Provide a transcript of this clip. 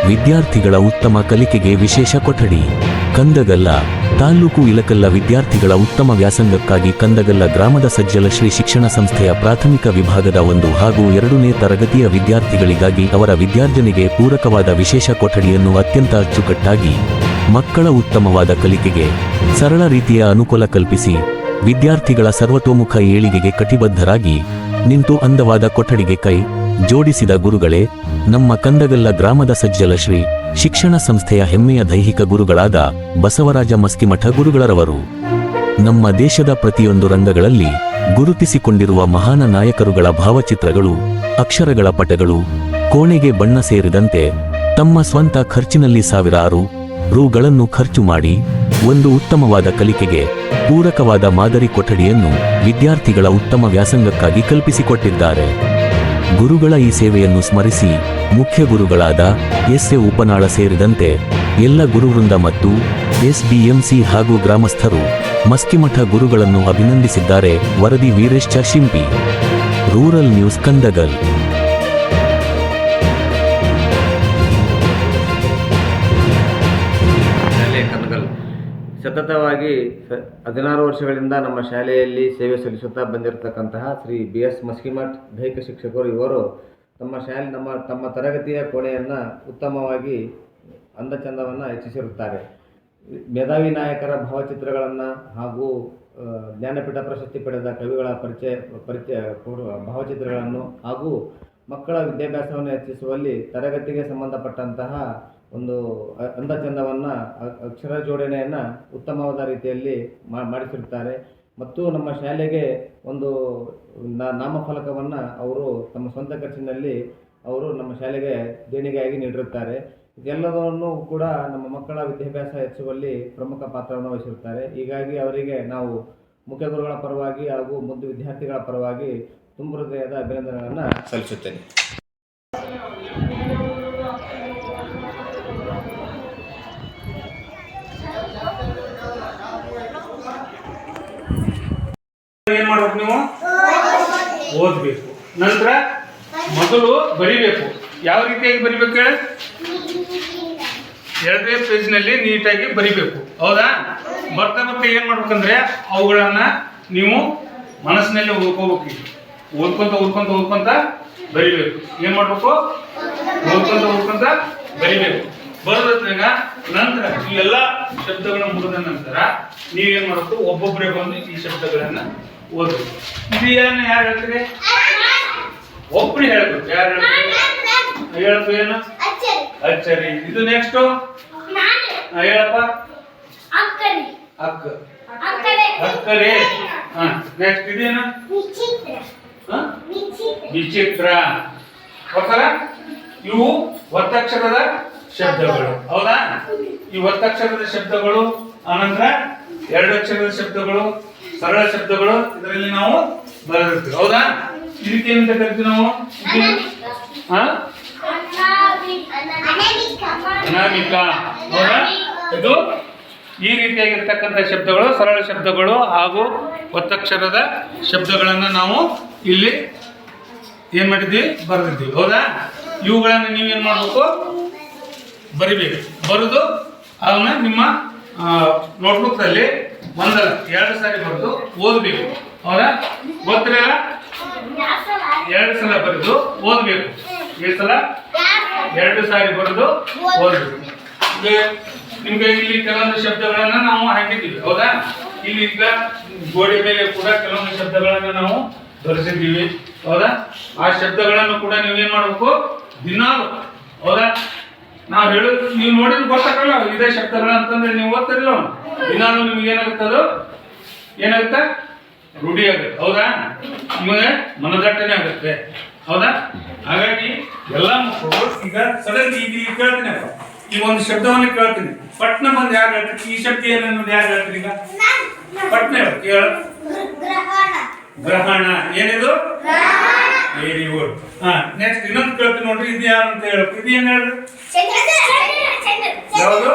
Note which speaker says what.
Speaker 1: ವಿದ್ಯಾರ್ಥಿಗಳ ಉತ್ತಮ ಕಲಿಕೆಗೆ ವಿಶೇಷ ಕೊಠಡಿ. ಕಂದಗಲ್ಲ ತಾಲೂಕು ಇಲಕಲ್ಲ ವಿದ್ಯಾರ್ಥಿಗಳ ಉತ್ತಮ ವ್ಯಾಸಂಗಕ್ಕಾಗಿ ಕಂದಗಲ್ಲ ಗ್ರಾಮದ ಸಜ್ಜಲ ಶ್ರೀ ಶಿಕ್ಷಣ ಸಂಸ್ಥೆಯ ಪ್ರಾಥಮಿಕ ವಿಭಾಗದ 1 ಹಾಗೂ 2ನೇ ತರಗತಿಯ ವಿದ್ಯಾರ್ಥಿಗಳಿಗಾಗಿ ಅವರ ವಿದ್ಯಾರ್ಜನೆಗೆ ಪೂರಕವಾದ ವಿಶೇಷ ಕೊಠಡಿಯನ್ನು ಅತ್ಯಂತ ಅಚ್ಚುಕಟ್ಟಾಗಿ ಮಕ್ಕಳ ಉತ್ತಮವಾದ ಕಲಿಕೆಗೆ ಸರಳ ರೀತಿಯ ಅನುಕೂಲ ಕಲ್ಪಿಸಿ ವಿದ್ಯಾರ್ಥಿಗಳ ಸರ್ವತೋಮುಖ ಏಳಿಗೆಗೆ ಕಟಿಬದ್ಧರಾಗಿ ನಿಂತು ಅಂದವಾದ ಕೊಠಡಿಗೆ ಕೈ ಜೋಡಿಸಿದ ಗುರುಗಳೇ ನಮ್ಮ ಕಂದಗಲ್ಲ ಗ್ರಾಮದ ಸಜ್ಜಲ ಶ್ರೀ ಶಿಕ್ಷಣ ಸಂಸ್ಥೆಯ ಹೆಮ್ಮೆಯ ದೈಹಿಕ ಗುರುಗಳಾದ ಬಸವರಾಜ ಮಸ್ಕಿಮಠ ಗುರುಗಳರವರು. ನಮ್ಮ ದೇಶದ ಪ್ರತಿಯೊಂದು ರಂಗಗಳಲ್ಲಿ ಗುರುತಿಸಿಕೊಂಡಿರುವ ಮಹಾನ ನಾಯಕರುಗಳ ಭಾವಚಿತ್ರಗಳು, ಅಕ್ಷರಗಳ ಪಟಗಳು, ಕೋಣೆಗೆ ಬಣ್ಣ ಸೇರಿದಂತೆ ತಮ್ಮ ಸ್ವಂತ ಖರ್ಚಿನಲ್ಲಿ ಸಾವಿರಾರು ರುಗಳನ್ನು ಖರ್ಚು ಮಾಡಿ ಒಂದು ಉತ್ತಮವಾದ ಕಲಿಕೆಗೆ ಪೂರಕವಾದ ಮಾದರಿ ಕೊಠಡಿಯನ್ನು ವಿದ್ಯಾರ್ಥಿಗಳ ಉತ್ತಮ ವ್ಯಾಸಂಗಕ್ಕಾಗಿ ಕಲ್ಪಿಸಿಕೊಟ್ಟಿದ್ದಾರೆ. ಗುರುಗಳ ಈ ಸೇವೆಯನ್ನು ಸ್ಮರಿಸಿ ಮುಖ್ಯ ಗುರುಗಳಾದ ಎಸ್.ಎ. ಉಪನಾಳ ಸೇರಿದಂತೆ ಎಲ್ಲ ಗುರುವೃಂದ ಮತ್ತು ಎಸ್.ಡಿ.ಎಂ.ಸಿ ಹಾಗೂ ಗ್ರಾಮಸ್ಥರು ಮಸ್ಕಿಮಠ ಗುರುಗಳನ್ನು ಅಭಿನಂದಿಸಿದ್ದಾರೆ. ವರದಿ ವೀರೇಶ್ ಶಿಂಪಿ, ರೂರಲ್ ನ್ಯೂಸ್ ಕಂದಗಲ್.
Speaker 2: ಸತತವಾಗಿ 16 ವರ್ಷಗಳಿಂದ ನಮ್ಮ ಶಾಲೆಯಲ್ಲಿ ಸೇವೆ ಸಲ್ಲಿಸುತ್ತಾ ಬಂದಿರತಕ್ಕಂತಹ ಶ್ರೀ ಬಿ.ಎಸ್. ಮಸ್ಕಿಮಠ್ ದೈಹಿಕ ಶಿಕ್ಷಕರು ಇವರು ತಮ್ಮ ತರಗತಿಯ ಕೋಣೆಯನ್ನು ಉತ್ತಮವಾಗಿ ಅಂದಚಂದವನ್ನು ಹೆಚ್ಚಿಸಿರುತ್ತಾರೆ. ಮೇಧಾವಿ ನಾಯಕರ ಭಾವಚಿತ್ರಗಳನ್ನು ಹಾಗೂ ಜ್ಞಾನಪೀಠ ಪ್ರಶಸ್ತಿ ಪಡೆದ ಕವಿಗಳ ಪರಿಚಯ ಭಾವಚಿತ್ರಗಳನ್ನು ಹಾಗೂ ಮಕ್ಕಳ ವಿದ್ಯಾಭ್ಯಾಸವನ್ನು ಹೆಚ್ಚಿಸುವಲ್ಲಿ ತರಗತಿಗೆ ಸಂಬಂಧಪಟ್ಟಂತಹ ಒಂದು ಅಂದಚಂದವನ್ನು ಅಕ್ಷರ ಜೋಡಣೆಯನ್ನು ಉತ್ತಮವಾದ ರೀತಿಯಲ್ಲಿ ಮಾಡಿಸಿರುತ್ತಾರೆ. ಮತ್ತು ನಮ್ಮ ಶಾಲೆಗೆ ಒಂದು ನಾಮಫಲಕವನ್ನು ಅವರು ತಮ್ಮ ಸ್ವಂತ ಖರ್ಚಿನಲ್ಲಿ ಅವರು ನಮ್ಮ ಶಾಲೆಗೆ ದೇಣಿಗೆಯಾಗಿ ನೀಡಿರುತ್ತಾರೆ. ಇದೆಲ್ಲವನ್ನು ಕೂಡ ನಮ್ಮ ಮಕ್ಕಳ ವಿದ್ಯಾಭ್ಯಾಸ ಹೆಚ್ಚುವಲ್ಲಿ ಪ್ರಮುಖ ಪಾತ್ರವನ್ನು ವಹಿಸಿರುತ್ತಾರೆ. ಹೀಗಾಗಿ ಅವರಿಗೆ ನಾವು ಮುಖ್ಯ ಗುರುಗಳ ಪರವಾಗಿ ಹಾಗೂ ಮುದ್ದು ವಿದ್ಯಾರ್ಥಿಗಳ ಪರವಾಗಿ ತುಂಬ ಹೃದಯದ ಅಭಿನಂದನೆಗಳನ್ನು ಸಲ್ಲಿಸುತ್ತೇನೆ.
Speaker 3: ಏನ್ ಮಾಡ್ಬೇಕು, ನೀವು ಓದ್ಬೇಕು. ನಂತರ ಮೊದಲು ಬರಿಬೇಕು. ಯಾವ ರೀತಿಯಾಗಿ ಬರಿಬೇಕು ಹೇಳಿ? 2ನೇ ಪೇಜ್ನಲ್ಲಿ ನೀಟಾಗಿ ಬರಿಬೇಕು. ಹೌದಾ? ಬರ್ತಾ ಏನ್ ಮಾಡ್ಬೇಕಂದ್ರೆ ಅವುಗಳನ್ನ ನೀವು ಮನಸ್ಸಿನಲ್ಲಿ ಓದ್ಕೋಬೇಕು. ಓದ್ಕೊಂತ ಬರಿಬೇಕು. ಏನ್ ಮಾಡ್ಬೇಕು? ಓದ್ಕೊಂತ ಬರಿಬೇಕು. ಬರೋದ್ರಾಗ ನಂತರ ಈ ಎಲ್ಲ ಶಬ್ದಗಳನ್ನ ಮುಗಿದ ನಂತರ ನೀವೇನ್ ಮಾಡಬೇಕು? ಒಬ್ಬೊಬ್ಬರೇ ಬಂದು ಈ ಶಬ್ದಗಳನ್ನ ಓದ್ಬೇಕು. ಇದು ಏನು ಯಾರು ಹೇಳ್ತೀರಿ? ಒಬ್ಬರು ಹೇಳ್ಬೇಕು. ಯಾರು ಹೇಳ್ಬೇಕು? ಏನು? ಅಚ್ಚರಿ. ಇದು ನೆಕ್ಸ್ಟ್ ಹೇಳಪ್ಪ. ಅಕ್ಕರೆ. ನೆಕ್ಸ್ಟ್ ಇದೇನು? ವಿಚಿತ್ರ. ಗೊತ್ತಲ್ಲ? ಇವು ಒತ್ತಕ್ಷರದ ಶಬ್ದಗಳು. ಹೌದಾ? ಈ ಒತ್ತಕ್ಷರದ ಶಬ್ದಗಳು, ಆನಂತರ 2 ಅಕ್ಷರದ ಶಬ್ದಗಳು, ಸರಳ ಶಬ್ದಗಳು ಇದರಲ್ಲಿ ನಾವು ಬರೆದಿರ್ತೀವಿ. ಹೌದಾ? ಇದಕ್ಕೆ ಏನಂತ ಕರಿತೀವಿ ನಾವು? ಅನಾಮಿಕ. ಹೌದಾ? ಇದು ಈ ರೀತಿಯಾಗಿರ್ತಕ್ಕಂಥ ಶಬ್ದಗಳು, ಸರಳ ಶಬ್ದಗಳು ಹಾಗೂ ಒತ್ತಕ್ಷರದ ಶಬ್ದಗಳನ್ನ ನಾವು ಇಲ್ಲಿ ಏನ್ ಮಾಡಿದ್ವಿ? ಬರೆದಿದ್ದೀವಿ. ಹೌದಾ? ಇವುಗಳನ್ನ ನೀವೇನ್ ಮಾಡ್ಬೇಕು? ಬರಿಬೇಕು. ಬರೆದು ಅವನ್ನ ನಿಮ್ಮ ನೋಟ್ಬುಕ್ ನಲ್ಲಿ 1-2 ಸಾರಿ ಬರೆದು ಓದಬೇಕು. ಹೌದಾ? ಓದ್ತಿರಲ್ಲ? 2 ಸಲ ಬರೆದು ಓದಬೇಕು. ಎಷ್ಟು ಸಲ? 2 ಸಾರಿ ಬರೆದು ಓದಬೇಕು. ನಿಮ್ಗೆ ಇಲ್ಲಿ ಕೆಲವೊಂದು ಶಬ್ದಗಳನ್ನ ನಾವು ಹಾಕಿದ್ದೀವಿ. ಹೌದಾ? ಇಲ್ಲಿ ಈಗ ಗೋಡೆ ಮೇಲೆ ಕೂಡ ಕೆಲವೊಂದು ಶಬ್ದಗಳನ್ನ ನಾವು ಬರೆಸಿದ್ದೀವಿ. ಹೌದಾ? ಆ ಶಬ್ದಗಳನ್ನು ಕೂಡ ನೀವೇನ್ ಮಾಡ್ಬೇಕು? ದಿನಾಲು. ಹೌದಾ? ನಾವು ಹೇಳೋದು ನೀವು ನೋಡಿದ್ರೆ ಗೊತ್ತಾಗಲ್ಲ ಇದೇ ಶಬ್ದಗಳು ಅಂತಂದ್ರೆ ನೀವು ಓದ್ತಿರಲ್ಲ, ದಿನಾಲು ನಿಮ್ಗೆ ಏನಾಗುತ್ತೆ? ರೂಢಿ ಆಗುತ್ತೆ. ಹೌದಾ? ನಿಮಗೆ ಮನದಟ್ಟನೆ ಆಗುತ್ತೆ. ಹೌದಾ? ಹಾಗಾಗಿ ಎಲ್ಲ ಮಕ್ಕಳು ಈಗ ಸಡನ್ ಈಗ ಕೇಳ್ತೀನಿ, ಈ ಒಂದು ಶಬ್ದವನ್ನು ಕೇಳ್ತೀನಿ, ಪಟ್ನ ಬಂದು ಯಾರು ಹೇಳ್ತೀನಿ? ಈ ಶಬ್ದ ಏನನ್ನೋದು ಯಾರು ಹೇಳ್ತೀನಿ? ಈಗ ಪಟ್ನ ಕೇಳ. ಗ್ರಹಣ. ಏನಿದು? Very good. ನೆಕ್ಸ್ಟ್ ಇನ್ನೊಂದು ಕೇಳ್ತೀನಿ ನೋಡ್ರಿ, ಇದು ಯಾರು ಅಂತ ಹೇಳಬೇಕು. ಇದು ಏನ್ ಹೇಳ್ರಿ? ಯಾವುದು?